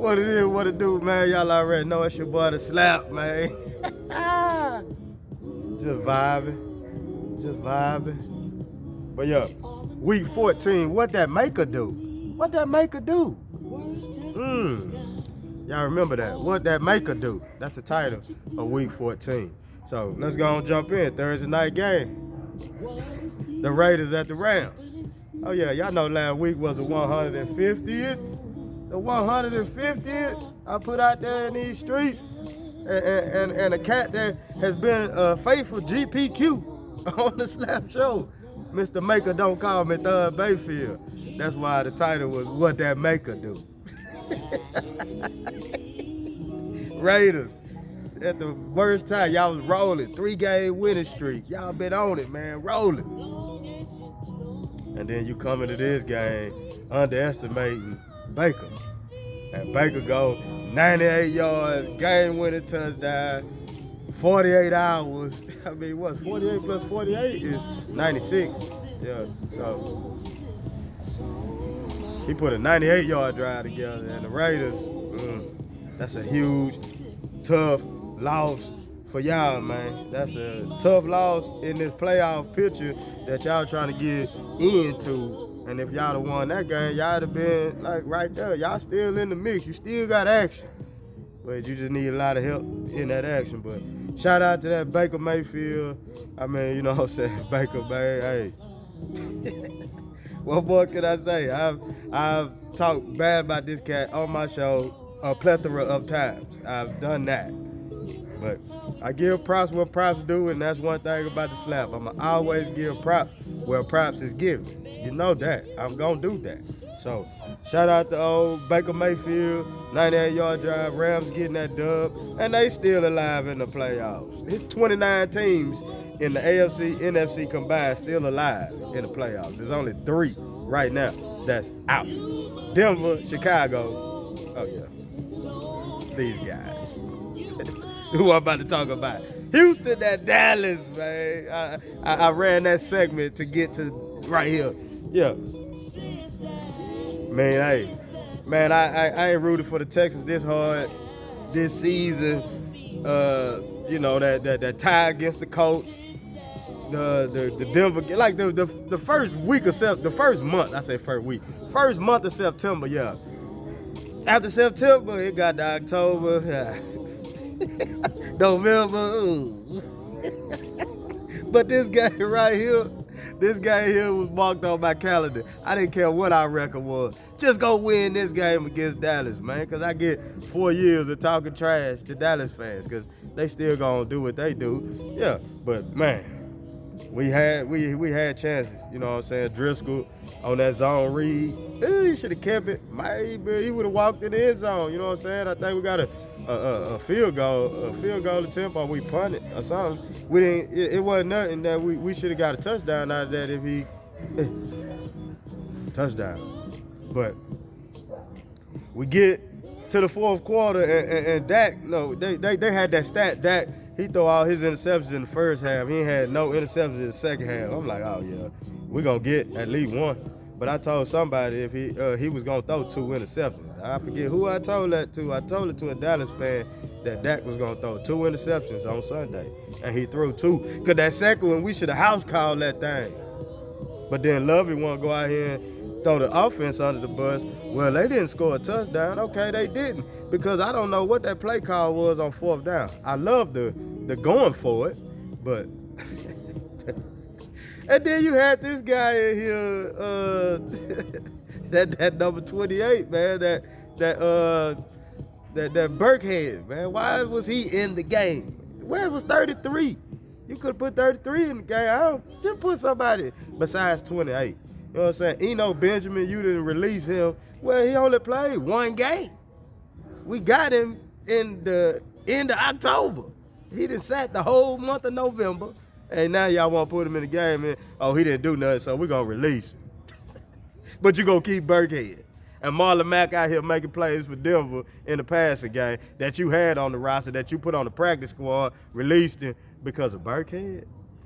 What it is, what it do, man. Y'all already know it's your boy DaSlap, man. Just vibing. Just vibing. But yeah, week 14, what that maker do? What that maker do? Y'all remember that. What that maker do? That's the title of week 14. So let's go and jump in. Thursday night game. The Raiders at the Rams. Oh yeah, y'all know last week was the 150th. The 150th I put out there in these streets. And a cat that has been a faithful GPQ on the Slap Show. Mr. Maker don't call me Thug Bayfield. That's why the title was What That Maker Do. Raiders, at the worst time, y'all was rolling. 3-game winning streak. Y'all been on it, man, rolling. And then you come into this game underestimating Baker. And Baker go 98 yards, game-winning touchdown, 48 hours. I mean, what, 48 plus 48 is 96. Yeah, so he put a 98-yard drive together. And the Raiders, that's a huge, tough loss for y'all, man. That's a tough loss in this playoff picture that y'all trying to get into. And if y'all have won that game, y'all have been like right there. Y'all still in the mix. You still got action. But you just need a lot of help in that action. But shout out to that Baker Mayfield. I mean, you know what I'm saying? Baker, man, hey. What more can I say? I've talked bad about this cat on my show a plethora of times. I've done that. But I give props where props do, and that's one thing about the Slap. I'ma always give props where props is given. You know that. I'm gonna do that. So shout out to old Baker Mayfield, 98-yard drive, Rams getting that dub, and they still alive in the playoffs. It's 29 teams in the AFC, NFC combined still alive in the playoffs. There's only 3 right now that's out. Denver, Chicago, oh yeah, these guys. Who I'm about to talk about. Houston, that Dallas, man. I ran that segment to get to right here. Yeah. Man, hey. Man, I ain't rooted for the Texans this hard this season. You know, that tie against the Colts. The Denver, like the first week of September, the first month, I say first week. First month of September, yeah. After September, it got to October. Yeah. November. But this guy here was marked on my calendar. I didn't care what our record was. Just go win this game against Dallas, man, because I get 4 years of talking trash to Dallas fans because they still gonna do what they do. Yeah, but man, we had chances. You know what I'm saying? Driscoll on that zone read. He should have kept it. Maybe he would have walked in the end zone. You know what I'm saying? I think we got a field goal attempt, or we punted or something. We didn't. It wasn't nothing that we should have got a touchdown out of that if he touchdown. But we get to the fourth quarter and Dak. No, they had that stat. Dak, he threw all his interceptions in the first half. He ain't had no interceptions in the second half. I'm like, oh yeah, we gonna get at least one. But I told somebody if he was gonna throw 2 interceptions. I forget who I told that to. I told it to a Dallas fan that Dak was gonna throw 2 interceptions on Sunday, and he threw 2. Cause that second one we should have house called that thing. But then Lovey want to go out here and throw the offense under the bus. Well, they didn't score a touchdown. Okay, they didn't because I don't know what that play call was on 4th down. I love the going for it, but. And then you had this guy in here, that number 28, man, that Burkhead, man. Why was he in the game? Where was 33? You could have put 33 in the game. Just put somebody besides 28. You know what I'm saying? Eno Benjamin, you didn't release him. Well, he only played 1 game. We got him in the end of October. He done sat the whole month of November. And now y'all want to put him in the game and, oh, he didn't do nothing, so we're going to release him. But you're going to keep Burkhead. And Marlon Mack out here making plays for Denver in the passing game that you had on the roster, that you put on the practice squad, released him because of Burkhead?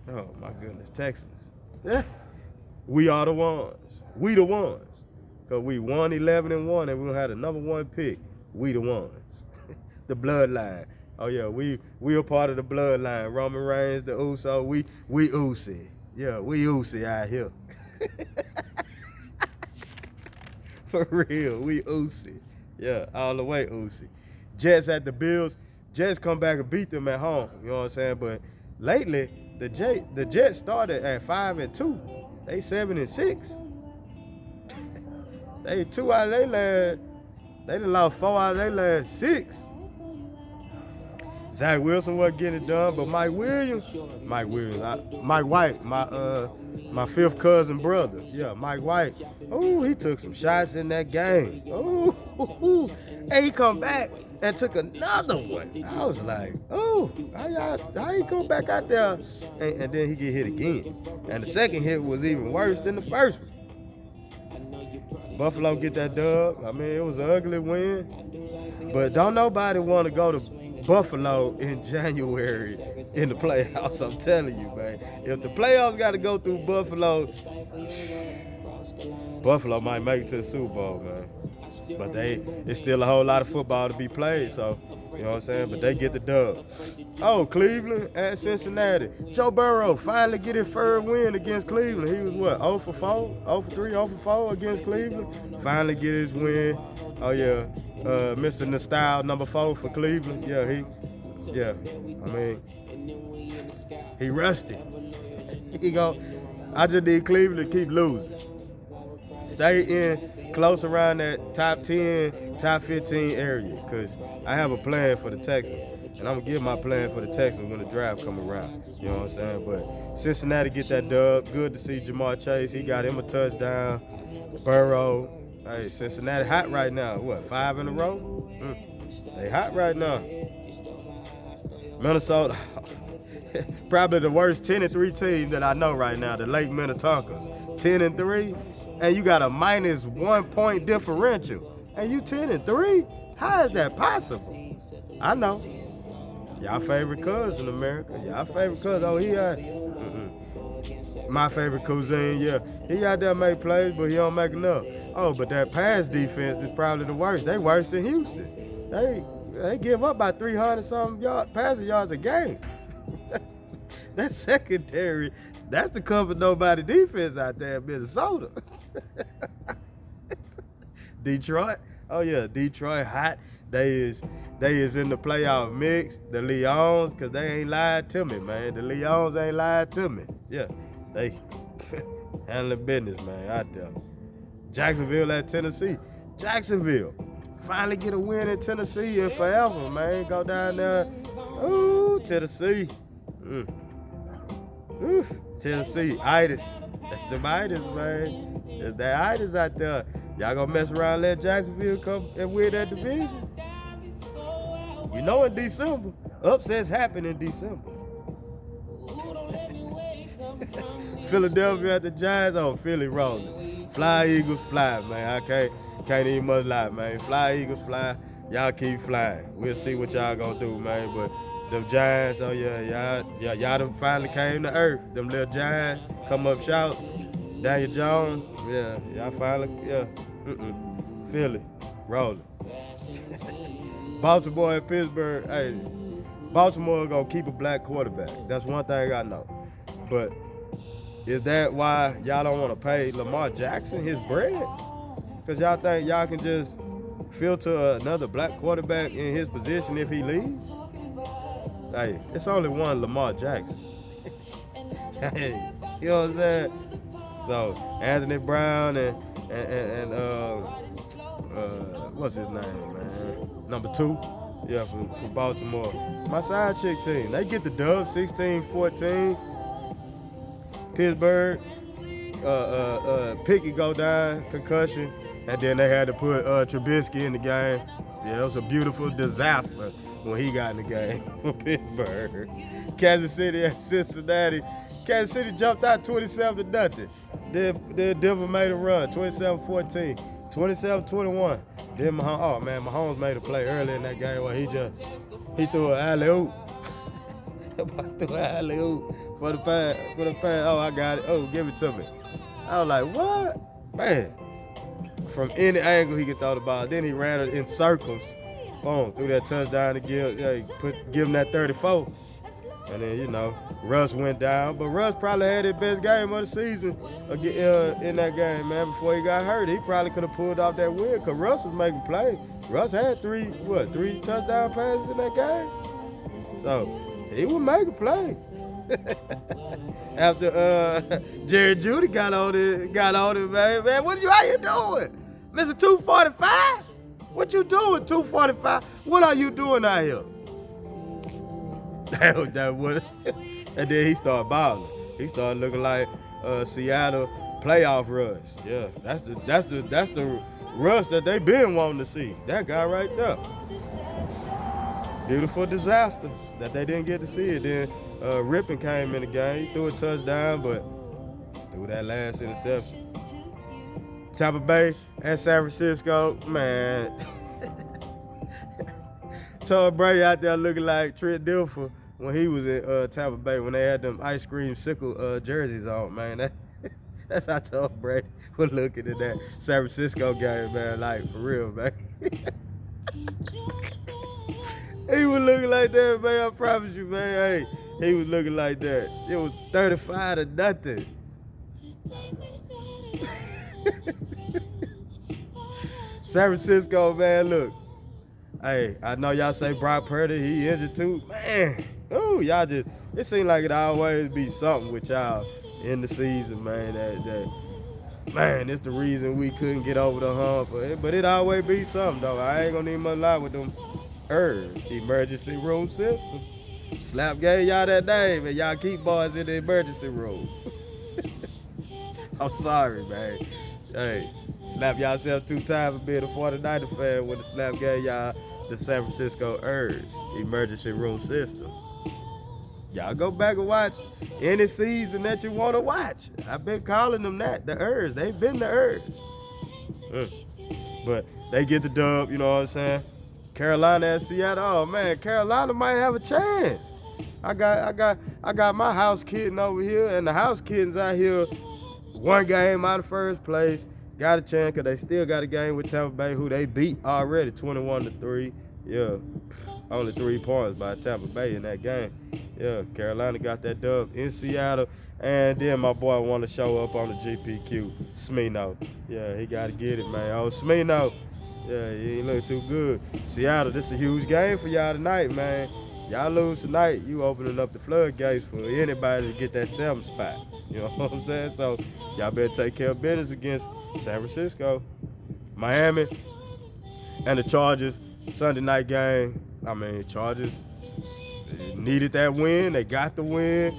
Oh, my goodness, Texans. Yeah. We are the ones. We the ones. Because we won 11-1 and we had a number 1 pick We the ones. The bloodline. Oh yeah, we a part of the bloodline. Roman Reigns, the Uso, we Usi. Yeah, we Usi out here. For real, we Usi. Yeah, all the way Usi. Jets at the Bills. Jets come back and beat them at home. You know what I'm saying? But lately, the Jets started at 5-2. They 7-6. They 2 out of their last. They done lost 4 out of their last 6. Zach Wilson wasn't getting it done, but Mike White, my fifth cousin brother. Yeah, Mike White. Oh, he took some shots in that game. Oh, and he come back and took another one. I was like, oh, how he come back out there? And then he get hit again. And the second hit was even worse than the first one. Buffalo get that dub. I mean, it was an ugly win. But don't nobody want to go to Buffalo in January in the playoffs. I'm telling you, man. If the playoffs got to go through Buffalo, Buffalo might make it to the Super Bowl, man. But it's still a whole lot of football to be played, so, you know what I'm saying? But they get the dub. Oh, Cleveland at Cincinnati. Joe Burrow finally get his third win against Cleveland. He was what, 0 for 4? 0 for 3, 0 for 4 against Cleveland? Finally get his win. Oh, yeah. Mr. Nostyle, number 4 for Cleveland. Yeah, I mean, he rusty. I just need Cleveland to keep losing. Stay in close around that top 10, top 15 area, because I have a plan for the Texans. And I'm going to give my plan for the Texans when the draft come around. You know what I'm saying? But Cincinnati get that dub. Good to see Jamar Chase. He got him a touchdown. Burrow. Hey, Cincinnati hot right now. What, 5 in a row? They hot right now. Minnesota. Probably the worst 10-3 team that I know right now, the Lake Minnetonkas. 10-3, and you got a -1 point differential. And you 10-3? How is that possible? I know. Y'all favorite cousin, America. Y'all favorite cousin. Oh, he my favorite cousin, yeah. He out there make plays, but he don't make enough. Oh, but that pass defense is probably the worst. They worse than Houston. They give up by 300-something passing yards a game. That secondary, that's the cover nobody defense out there in Minnesota. Detroit, oh yeah, Detroit hot. They is in the playoff mix. The Leons, because they ain't lied to me, man. The Leons ain't lied to me. Yeah, they handling business, man, out there. Jacksonville at Tennessee. Jacksonville finally get a win in Tennessee in forever, man. Go down there. Ooh, Tennessee. Tennessee, itis. That's the itis, man. There's that itis out there. Y'all gonna mess around and let Jacksonville come and win that division? You know in December. Upsets happen in December. Philadelphia at the Giants. Oh, Philly rolling. Fly, Eagles, fly, man. I can't even much lie, man. Fly, Eagles, fly. Y'all keep flying. We'll see what y'all gonna do, man. But them Giants, oh yeah, y'all done finally came to earth. Them little Giants, come up shouts. Daniel Jones, yeah, y'all finally, yeah. Philly, rolling. Baltimore and Pittsburgh, hey, Baltimore gonna keep a black quarterback. That's one thing I know. But is that why y'all don't want to pay Lamar Jackson his bread? Because y'all think y'all can just filter another black quarterback in his position if he leaves? Hey, it's only one Lamar Jackson. Hey, you know what I'm saying? So Anthony Brown and what's his name, man? Number 2, yeah, for Baltimore. My side chick team, they get the dub, 16-14. Pittsburgh, Pickett go down, concussion, and then they had to put Trubisky in the game. Yeah, it was a beautiful disaster when he got in the game for Pittsburgh. Kansas City at Cincinnati. Kansas City jumped out 27-0. Then Denver made a run, 27-14, 27-21. Then Mahomes made a play early in that game where he threw an alley-oop. Threw an alley-oop for the pass. Oh, I got it. Oh, give it to me. I was like, what? Man. from any angle he could throw the ball. Then he ran it in circles. Boom, threw that touchdown to give him that 34. And then, Russ went down. But Russ probably had his best game of the season in that game, man, before he got hurt. He probably could have pulled off that win because Russ was making plays. Russ had three touchdown passes in that game? So, he was making plays. After Jerry Judy got on it, man. Man, how you doing? Mr. 245? What you doing, 245? What are you doing out here? That was, and then he started balling. He started looking like Seattle playoff Russ. Yeah, that's the Russ that they been wanting to see. That guy right there. Beautiful disaster that they didn't get to see it. Then Rippon came in the game. He threw a touchdown, but threw that last interception. Tampa Bay and San Francisco, man. Tom Brady out there looking like Trent Dilfer when he was in Tampa Bay when they had them ice cream sickle jerseys on, man. That's how Tom Brady was looking at that San Francisco game, man. Like, for real, man. He was looking like that, man. I promise you, man. Hey, he was looking like that. It was 35-0. San Francisco, man, look. Hey, I know y'all say Brock Purdy, he injured too. Man, it seems like it always be something with y'all in the season, man. Man, it's the reason we couldn't get over the hump. But it always be something, though. I ain't gonna need much lie with them emergency room system. Slap gave y'all that name, and y'all keep boys in the emergency room. I'm sorry, man. Hey, slap yourself 2 times for being a 49er fan when the slap gave y'all the San Francisco emergency room system. Y'all go back and watch any season that you want to watch. I've been calling them that, the Ers. They've been the Ers. But they get the dub, you know what I'm saying? Carolina and Seattle. Oh man, Carolina might have a chance. I got my house kidding over here, and the house kiddings out here. One game out of first place. Got a chance because they still got a game with Tampa Bay, who they beat already, 21-3. Yeah, only 3 points by Tampa Bay in that game. Yeah, Carolina got that dub in Seattle. And then my boy want to show up on the GPQ, Smino. Yeah, he got to get it, man. Oh, Smino. Yeah, he ain't look too good. Seattle, this is a huge game for y'all tonight, man. Y'all lose tonight, you opening up the floodgates for anybody to get that 7th spot. You know what I'm saying? So y'all better take care of business against San Francisco, Miami, and the Chargers. Sunday night game. I mean, Chargers needed that win. They got the win.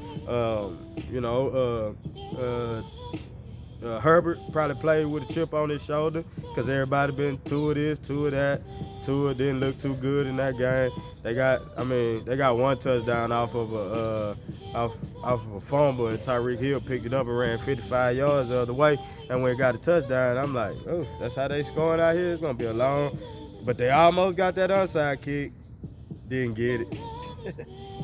Herbert probably played with a chip on his shoulder because everybody been 2 of this, 2 of that. Tua didn't look too good in that game. They got 1 touchdown off of a fumble, and Tyreek Hill picked it up and ran 55 yards the other way. And when it got a touchdown, I'm like, oh, that's how they scoring out here. It's gonna be a long. But they almost got that onside kick. Didn't get it.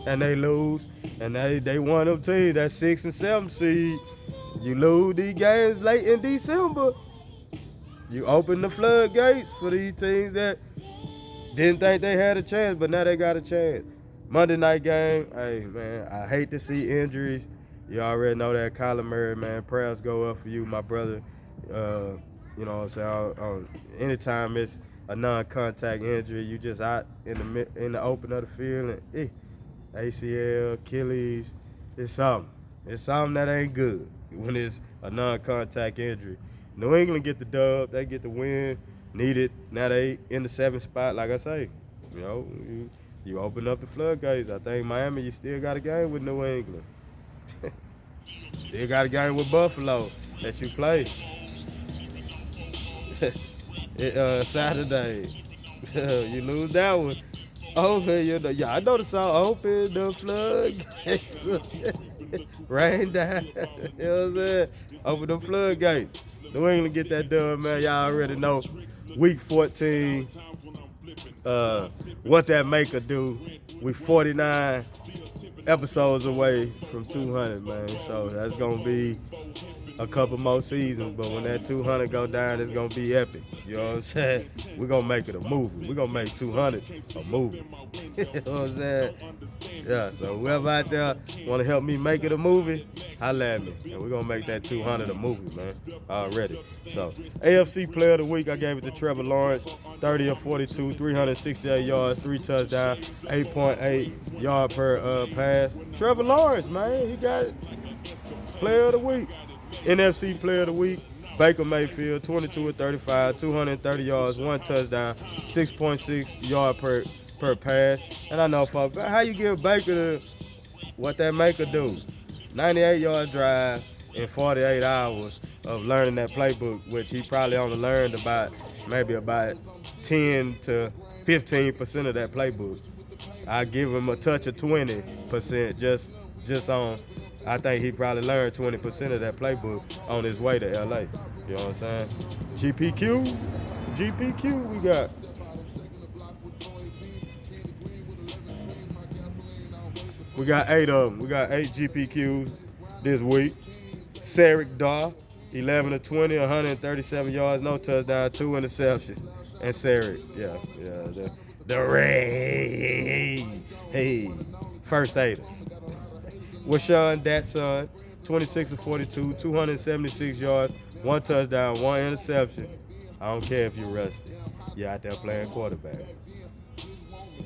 And they lose. And they one of them teams, that 6 and 7 seed. You lose these games late in December. You open the floodgates for these teams that didn't think they had a chance, but now they got a chance. Monday night game, hey, man, I hate to see injuries. You already know that Kyler Murray, man, prayers go up for you, my brother. You know what I'm saying? Anytime it's a non-contact injury, you just out in the open of the field, and ACL, Achilles, it's something. It's something that ain't good when it's a non-contact injury. New England get the dub, they get the win, need it. Now they in the 7th spot, like I say. You know, you open up the floodgates. I think Miami, you still got a game with New England. Still got a game with Buffalo that you play. Saturday. You lose that one. I know the song, open the floodgates. Rain down. You know what I'm saying? Open the floodgates. New England get that done, man. Y'all already know. Week 14. What that maker do. We 49 episodes away from 200, man. So that's gonna be a couple more seasons, but when that 200 go down, it's gonna be epic. You know what I'm saying? We're gonna make it a movie. We're gonna make 200 a movie. You know what I'm saying? Yeah, so whoever out there want to help me make it a movie, holla at me. And we're going to make that 200 a movie, man, already. So, AFC Player of the Week, I gave it to Trevor Lawrence. 30 of 42, 368 yards, 3 touchdowns, 8.8 yard per pass. Trevor Lawrence, man, he got Player of the Week. NFC Player of the Week, Baker Mayfield, 22 of 35, 230 yards, 1 touchdown, 6.6 yard per pass. And I know, folks, how you give Baker what that maker do? 98-yard drive in 48 hours of learning that playbook, which he probably only learned maybe about 10 to 15% of that playbook. I give him a touch of 20% just on. I think he probably learned 20% of that playbook on his way to LA. You know what I'm saying? GPQ we got. We got 8 of them. We got 8 GPQs this week. Sarek Dar, 11 of 20, 137 yards, no touchdown, 2 interceptions. And Sarek, the Ray, hey, first aiders. Washawn Datson, 26 of 42, 276 yards, 1 touchdown, 1 interception. I don't care if you're rusty. You're out there playing quarterback.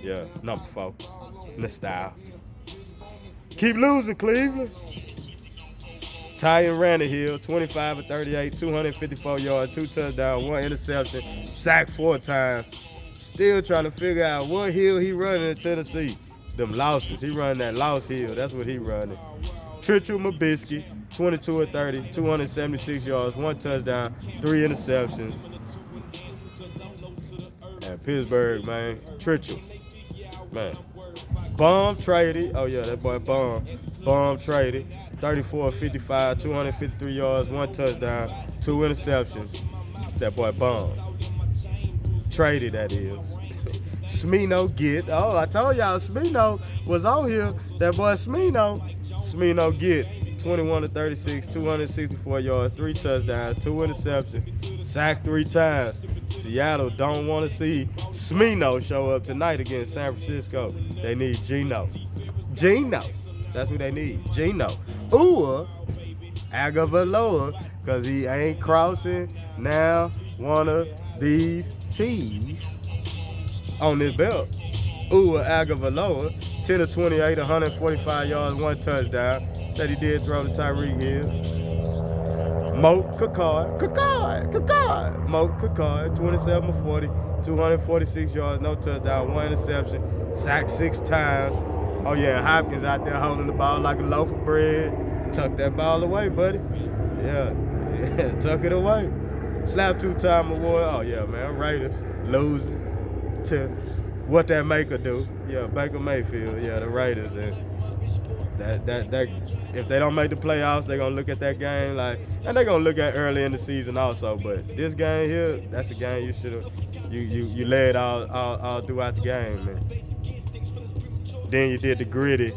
Yeah, number 4, in the style. Keep losing, Cleveland. Tyen Rannehill, 25 of 38, 254 yards, 2 touchdowns, 1 interception, sacked 4 times. Still trying to figure out what hill he running in Tennessee. Them losses. He running that loss hill. That's what he running. Trichel Mabisky, 22 of 30, 276 yards, 1 touchdown, 3 interceptions. And Pittsburgh, man. Trichel. Man. Bomb traded. Oh, yeah, that boy Bomb traded. 34 of 55, 253 yards, 1 touchdown, 2 interceptions. That boy Bomb. Traded, that is. Smino get. Oh, I told y'all Smino was on here. That boy Smino. Smino get. 21 to 36, 264 yards, 3 touchdowns, 2 interceptions, sacked 3 times. Seattle don't want to see Smino show up tonight against San Francisco. They need Geno. That's what they need. Geno. Or Agavaloa, because he ain't crossing now one of these T's on this belt. Agavaloa, 10 of 28, 145 yards, 1 touchdown. That he did throw to Tyreek Hill. Mo Kakar. Mo Kakar, 27 of 40, 246 yards, no touchdown, 1 interception, sacked 6 times. Oh yeah, and Hopkins out there holding the ball like a loaf of bread. Tuck that ball away, buddy. Yeah, tuck it away. Slap 2-time award. Oh yeah, man, Raiders losing to what that maker do. Yeah, Baker Mayfield. Yeah, the Raiders. And that if they don't make the playoffs, they're gonna look at that game like, and they're gonna look at early in the season also. But this game here, that's a game you should have you led all throughout the game, man. Then you did the gritty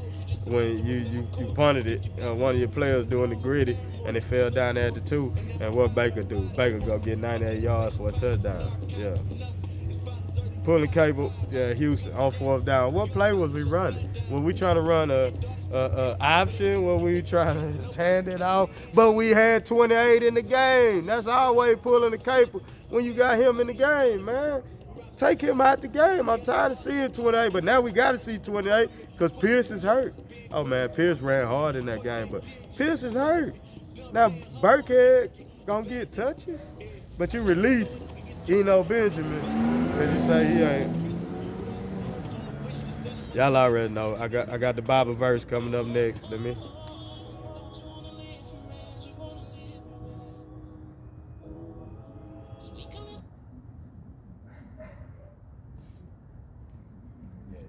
when you punted it. One of your players doing the gritty, and it fell down there at the 2. And what Baker do? Baker go get 98 yards for a touchdown. Yeah. Pulling cable, yeah, Houston on 4th down. What play was we running? Were we trying to run a option? Were we trying to hand it off? But we had 28 in the game. That's always pulling the cable when you got him in the game, man. Take him out the game. I'm tired of seeing 28, but now we got to see 28 because Pierce is hurt. Oh, man, Pierce ran hard in that game, but Pierce is hurt. Now, Burkhead going to get touches, but you release Eno Benjamin because you say he ain't. Y'all already know. I got the Bible verse coming up next. Let me.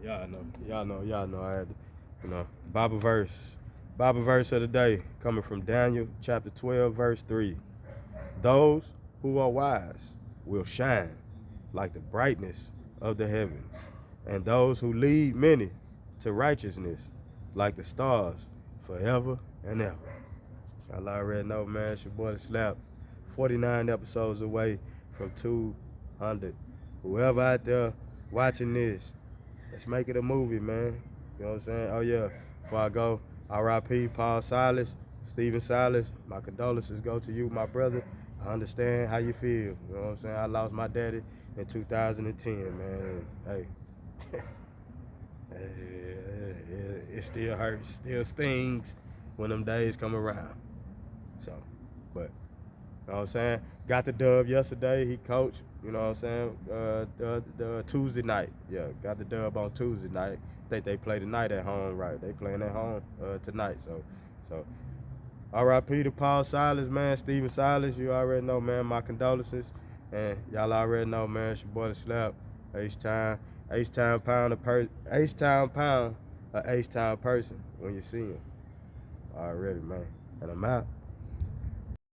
Yeah, y'all know. I had, Bible verse of the day coming from Daniel chapter 12, verse 3. Those who are wise will shine like the brightness of the heavens, and those who lead many to righteousness like the stars forever and ever. Y'all already know, man. It's your boy DaSlap. 49 episodes away from 200. Whoever out there watching this, let's make it a movie, man. You know what I'm saying? Oh, yeah. Before I go, R.I.P. Paul Silas, Stephen Silas. My condolences go to you, my brother. I understand how you feel. You know what I'm saying? I lost my daddy in 2010, man. And, hey, it still hurts, still stings when them days come around. So, but, you know what I'm saying? Got the dub yesterday. He coached, you know what I'm saying? The Tuesday night. Yeah, got the dub on Tuesday night. Think they play tonight at home, right? They playing at home tonight. So R.I.P. to Paul Silas, man. Stephen Silas, you already know, man. My condolences. And y'all already know, man. It's your boy DaSlap. H-Town pound, a H-Town person when you see him. Already, man. And I'm out.